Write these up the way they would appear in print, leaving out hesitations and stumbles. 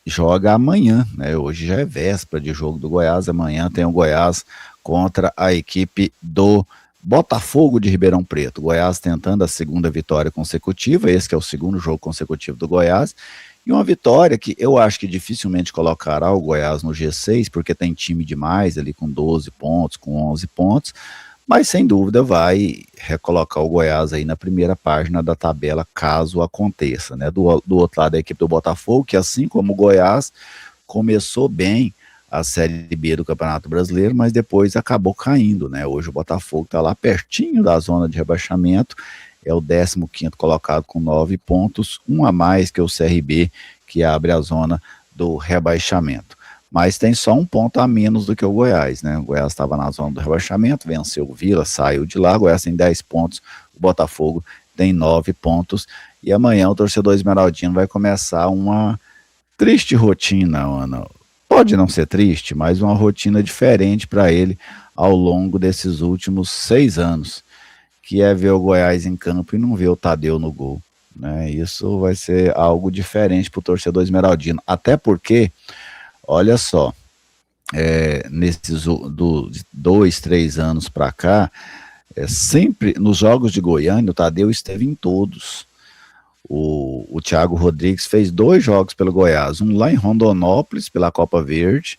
joga amanhã, né? Hoje já é véspera de jogo do Goiás, amanhã tem o Goiás contra a equipe do Botafogo de Ribeirão Preto. O Goiás tentando a segunda vitória consecutiva, esse que é o segundo jogo consecutivo do Goiás, e uma vitória que eu acho que dificilmente colocará o Goiás no G6, porque tem time demais ali com 12 pontos, com 11 pontos, mas sem dúvida vai recolocar o Goiás aí na primeira página da tabela, caso aconteça, né? Do outro lado, a equipe do Botafogo, que assim como o Goiás, começou bem a Série B do Campeonato Brasileiro, mas depois acabou caindo, né? Hoje o Botafogo está lá pertinho da zona de rebaixamento, é o 15º colocado com 9 pontos, um a mais que o CRB, que abre a zona do rebaixamento. Mas tem só um ponto a menos do que o Goiás, né? O Goiás estava na zona do rebaixamento, venceu o Vila, saiu de lá, o Goiás tem 10 pontos, o Botafogo tem 9 pontos, e amanhã o torcedor esmeraldino vai começar uma triste rotina, Ana. Pode não ser triste, mas uma rotina diferente para ele ao longo desses últimos 6 anos, que é ver o Goiás em campo e não ver o Tadeu no gol, né? Isso vai ser algo diferente para o torcedor esmeraldino, até porque, olha só, nesses 2, 3 anos para cá, sempre nos jogos de Goiânia, o Tadeu esteve em todos. O Thiago Rodrigues fez 2 jogos pelo Goiás, um lá em Rondonópolis, pela Copa Verde,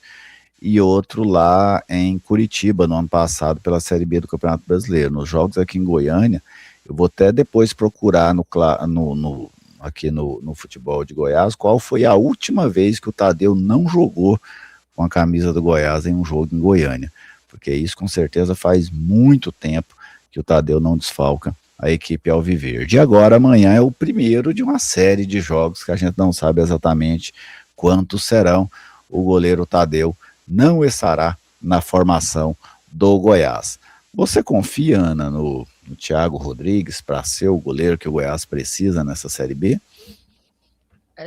e outro lá em Curitiba, no ano passado, pela Série B do Campeonato Brasileiro. Nos jogos aqui em Goiânia, eu vou até depois procurar aqui no futebol de Goiás, qual foi a última vez que o Tadeu não jogou com a camisa do Goiás em um jogo em Goiânia, porque isso com certeza faz muito tempo que o Tadeu não desfalca a equipe alviverde. E agora, amanhã é o primeiro de uma série de jogos que a gente não sabe exatamente quantos serão. O goleiro Tadeu não estará na formação do Goiás. Você confia, Ana, no Thiago Rodrigues para ser o goleiro que o Goiás precisa nessa Série B?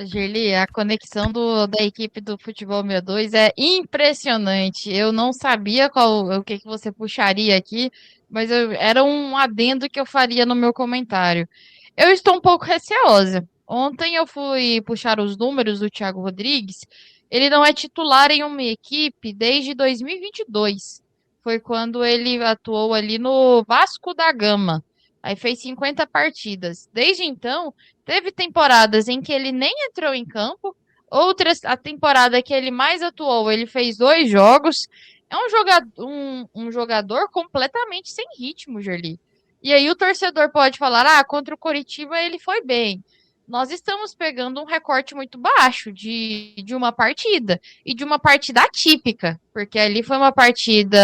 Gerli, a conexão da equipe do Futebol 62 é impressionante. Eu não sabia o que você puxaria aqui, mas era um adendo que eu faria no meu comentário. Eu estou um pouco receosa. Ontem eu fui puxar os números do Thiago Rodrigues. Ele não é titular em uma equipe desde 2022. Foi quando ele atuou ali no Vasco da Gama. Aí fez 50 partidas. Desde então, teve temporadas em que ele nem entrou em campo, outras, a temporada que ele mais atuou, ele fez 2 jogos. É um jogador completamente sem ritmo, Gerli. E aí o torcedor pode falar, contra o Coritiba ele foi bem. Nós estamos pegando um recorte muito baixo de uma partida, e de uma partida atípica, porque ali foi uma partida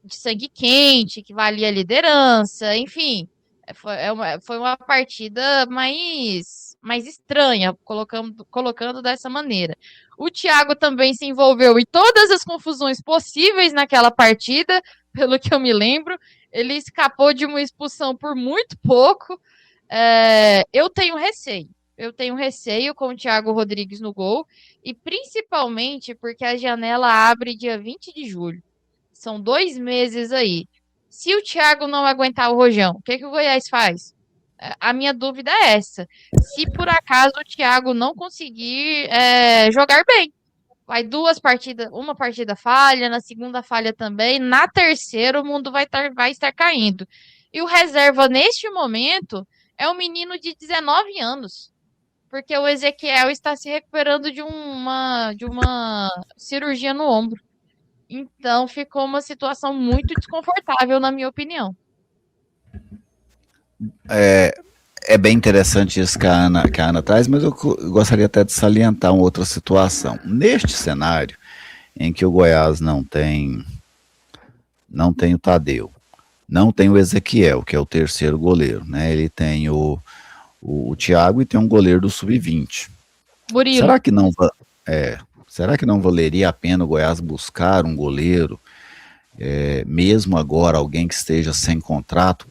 de sangue quente, que valia a liderança, enfim. Foi uma partida mais estranha, colocando dessa maneira. O Thiago também se envolveu em todas as confusões possíveis naquela partida, pelo que eu me lembro. Ele escapou de uma expulsão por muito pouco. Eu tenho receio. Eu tenho receio com o Thiago Rodrigues no gol, e principalmente porque a janela abre dia 20 de julho. São 2 meses aí. Se o Thiago não aguentar o Rojão, o que o Goiás faz? A minha dúvida é essa. Se por acaso o Thiago não conseguir jogar bem, vai 2 partidas, uma partida falha, na segunda falha também, na terceira o mundo vai estar caindo. E o reserva neste momento é um menino de 19 anos, porque o Ezequiel está se recuperando de uma cirurgia no ombro. Então ficou uma situação muito desconfortável, na minha opinião. É bem interessante isso que a Ana traz, mas eu gostaria até de salientar uma outra situação. Neste cenário, em que o Goiás não tem o Tadeu, não tem o Ezequiel, que é o terceiro goleiro, né? Ele tem o Thiago e tem um goleiro do Sub-20. Murilo. Será que não é, será que não valeria a pena o Goiás buscar um goleiro, mesmo agora alguém que esteja sem contrato?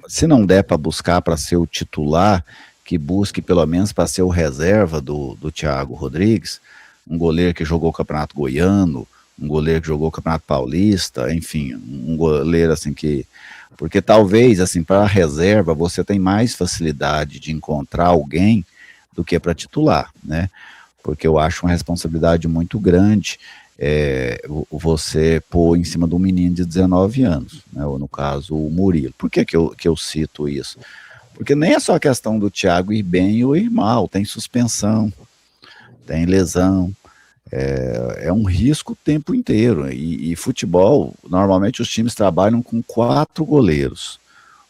Se não der para buscar para ser o titular, que busque pelo menos para ser o reserva do Thiago Rodrigues, um goleiro que jogou o Campeonato Goiano, um goleiro que jogou o Campeonato Paulista, enfim, um goleiro assim que. Porque talvez, assim, para a reserva você tem mais facilidade de encontrar alguém do que para titular, né? porque eu acho uma responsabilidade muito grande você pôr em cima de um menino de 19 anos, né, ou no caso o Murilo. Por que eu cito isso? Porque nem é só a questão do Thiago ir bem ou ir mal, tem suspensão, tem lesão, é um risco o tempo inteiro. E futebol, normalmente os times trabalham com 4 goleiros.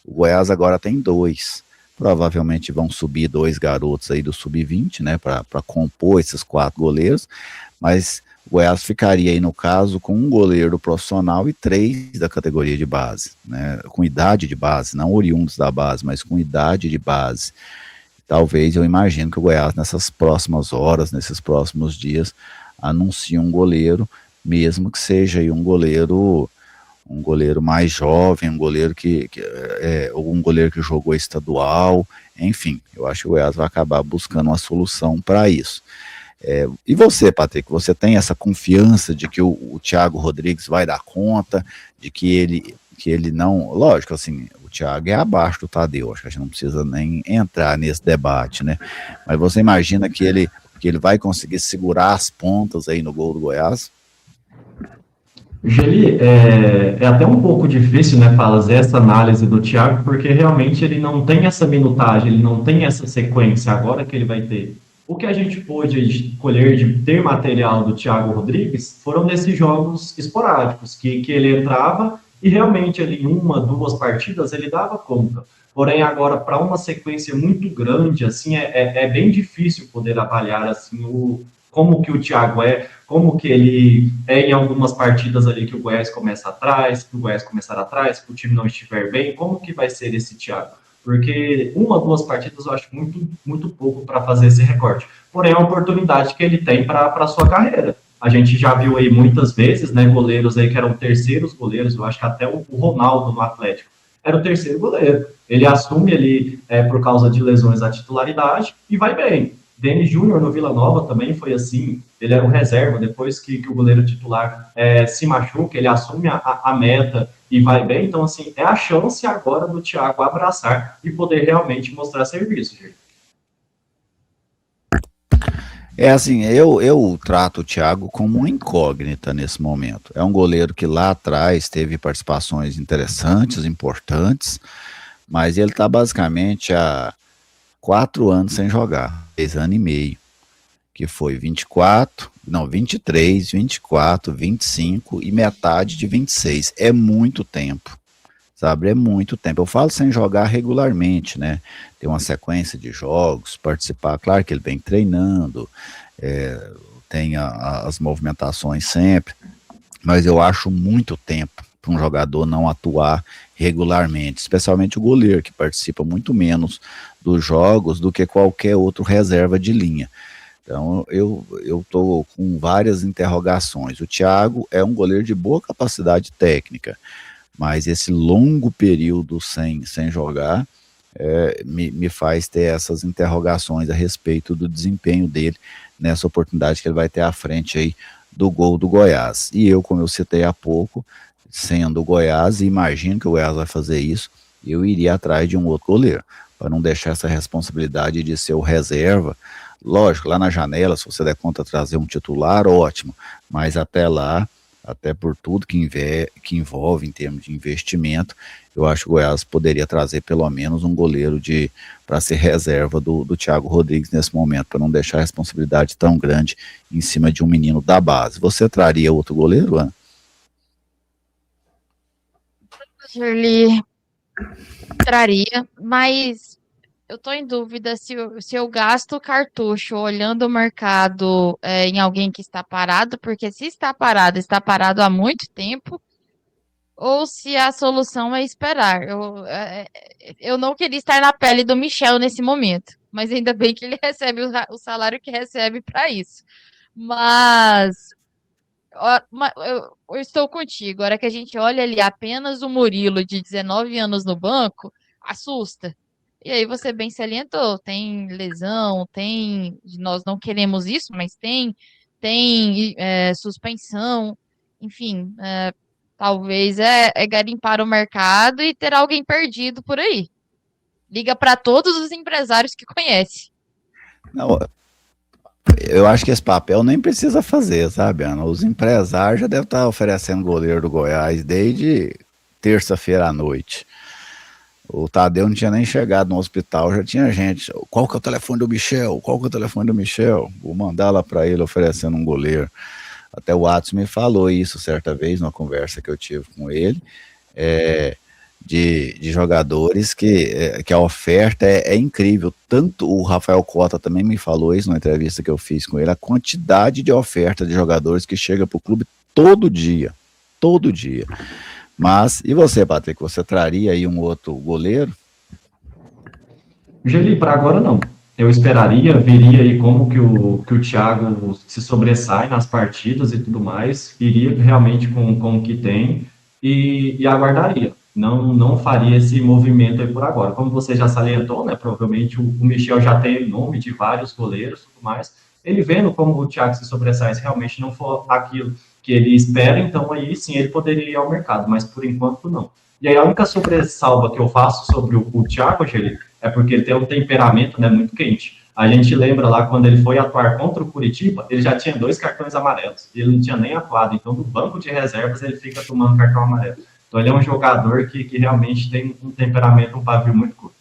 O Goiás agora tem 2. Provavelmente vão subir 2 garotos aí do sub-20, né, para compor esses 4 goleiros, mas o Goiás ficaria aí, no caso, com um goleiro profissional e 3 da categoria de base, né, com idade de base, não oriundos da base, mas com idade de base. Talvez, eu imagino que o Goiás, nessas próximas horas, nesses próximos dias, anuncie um goleiro, mesmo que seja aí um goleiro mais jovem, um goleiro um goleiro que jogou estadual, enfim, eu acho que o Goiás vai acabar buscando uma solução para isso. E você, Patrick, você tem essa confiança de que o Thiago Rodrigues vai dar conta, de que ele não, lógico, assim, o Thiago é abaixo do Tadeu, acho que a gente não precisa nem entrar nesse debate, né? Mas você imagina que ele vai conseguir segurar as pontas aí no gol do Goiás? Geli, é até um pouco difícil, né, fazer essa análise do Thiago, porque realmente ele não tem essa minutagem, ele não tem essa sequência agora que ele vai ter. O que a gente pôde escolher de ter material do Thiago Rodrigues foram nesses jogos esporádicos, que ele entrava e realmente ali em 1, 2 partidas ele dava conta. Porém, agora, para uma sequência muito grande, assim, é bem difícil poder avaliar assim, como que o Thiago como que ele em algumas partidas ali que o Goiás começa atrás, que o Goiás começar atrás, que o time não estiver bem, como que vai ser esse Thiago? Porque 1, 2 partidas eu acho muito, muito pouco para fazer esse recorte. Porém, é uma oportunidade que ele tem para a sua carreira. A gente já viu aí muitas vezes, né, goleiros aí que eram terceiros goleiros, eu acho que até o Ronaldo no Atlético era o terceiro goleiro. Ele assume ali, por causa de lesões, a titularidade e vai bem. Denis Júnior no Vila Nova também foi assim, ele era um reserva, depois que o goleiro titular se machuca, ele assume a meta e vai bem, então assim, é a chance agora do Thiago abraçar e poder realmente mostrar serviço, gente. Assim, eu trato o Thiago como uma incógnita nesse momento. É um goleiro que lá atrás teve participações interessantes, importantes, mas ele está basicamente há 4 anos sem jogar, 3 anos e meio, que foi 24, não, 23, 24, 25 e metade de 26. É muito tempo, sabe? É muito tempo. Eu falo sem jogar regularmente, né? Tem uma sequência de jogos, participar, claro que ele vem treinando, tem as movimentações sempre, mas eu acho muito tempo para um jogador não atuar regularmente, especialmente o goleiro, que participa muito menos dos jogos do que qualquer outro reserva de linha. Então, eu estou com várias interrogações. O Thiago é um goleiro de boa capacidade técnica, mas esse longo período sem jogar me faz ter essas interrogações a respeito do desempenho dele nessa oportunidade que ele vai ter à frente aí do gol do Goiás. E eu, como eu citei há pouco, sendo o Goiás, e imagino que o Goiás vai fazer isso, eu iria atrás de um outro goleiro, para não deixar essa responsabilidade de ser o reserva. Lógico, lá na janela, se você der conta de trazer um titular, ótimo, mas até lá, até por tudo que envolve em termos de investimento, eu acho que o Goiás poderia trazer pelo menos um goleiro para ser reserva do Thiago Rodrigues nesse momento, para não deixar a responsabilidade tão grande em cima de um menino da base. Você traria outro goleiro, Ana? Shirley, traria, mas eu tô em dúvida se eu gasto cartucho olhando o mercado em alguém que está parado, porque se está parado há muito tempo, ou se a solução é esperar. Eu não queria estar na pele do Michel nesse momento, mas ainda bem que ele recebe o salário que recebe para isso. Mas eu estou contigo. A hora que a gente olha ali apenas o Murilo de 19 anos no banco, assusta. E aí você bem salientou, tem lesão, nós não queremos isso, mas tem suspensão, enfim, talvez é garimpar o mercado e ter alguém perdido por aí. Liga para todos os empresários que conhece. Não, Eu acho que esse papel nem precisa fazer, sabe, Ana? Os empresários já devem estar oferecendo goleiro do Goiás desde terça-feira à noite. O Tadeu não tinha nem chegado no hospital, já tinha gente. Qual que é o telefone do Michel? Qual que é o telefone do Michel? Vou mandar lá para ele oferecendo um goleiro. Até o Atos me falou isso certa vez, numa conversa que eu tive com ele, de jogadores que a oferta é incrível. Tanto o Rafael Cota também me falou isso numa entrevista que eu fiz com ele, a quantidade de oferta de jogadores que chega para o clube todo dia. Todo dia. Mas, e você, Patrick, você traria aí um outro goleiro? Geli, para agora não. Eu esperaria, veria aí como que o Thiago se sobressai nas partidas e tudo mais, iria realmente com o que tem e aguardaria. Não faria esse movimento aí por agora. Como você já salientou, né? Provavelmente o Michel já tem nome de vários goleiros e tudo mais. Ele vendo como o Thiago se sobressai, se realmente não for aquilo que ele espera, então aí sim ele poderia ir ao mercado, mas por enquanto não. E aí a única sobressalva que eu faço sobre o Thiago, Angeli, é porque ele tem um temperamento, né, muito quente. A gente lembra lá quando ele foi atuar contra o Curitiba, ele já tinha 2 cartões amarelos, e ele não tinha nem atuado, então no banco de reservas ele fica tomando cartão amarelo. Então ele é um jogador que realmente tem um temperamento, um pavio muito curto.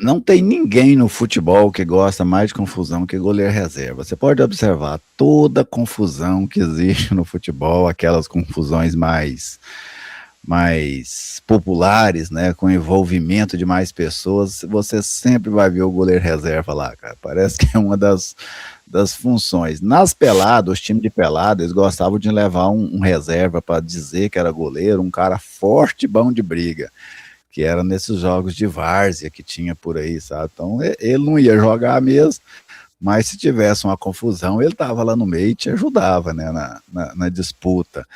Não tem ninguém no futebol que gosta mais de confusão que goleiro reserva. Você pode observar toda a confusão que existe no futebol, aquelas confusões mais populares, né, com envolvimento de mais pessoas, você sempre vai ver o goleiro reserva lá, cara. Parece que é uma das funções. Nas peladas, os times de pelada, eles gostavam de levar um reserva para dizer que era goleiro, um cara forte e bom de briga, que era nesses jogos de várzea que tinha por aí, sabe? Então, ele não ia jogar mesmo, mas se tivesse uma confusão, ele estava lá no meio e te ajudava, né, na disputa.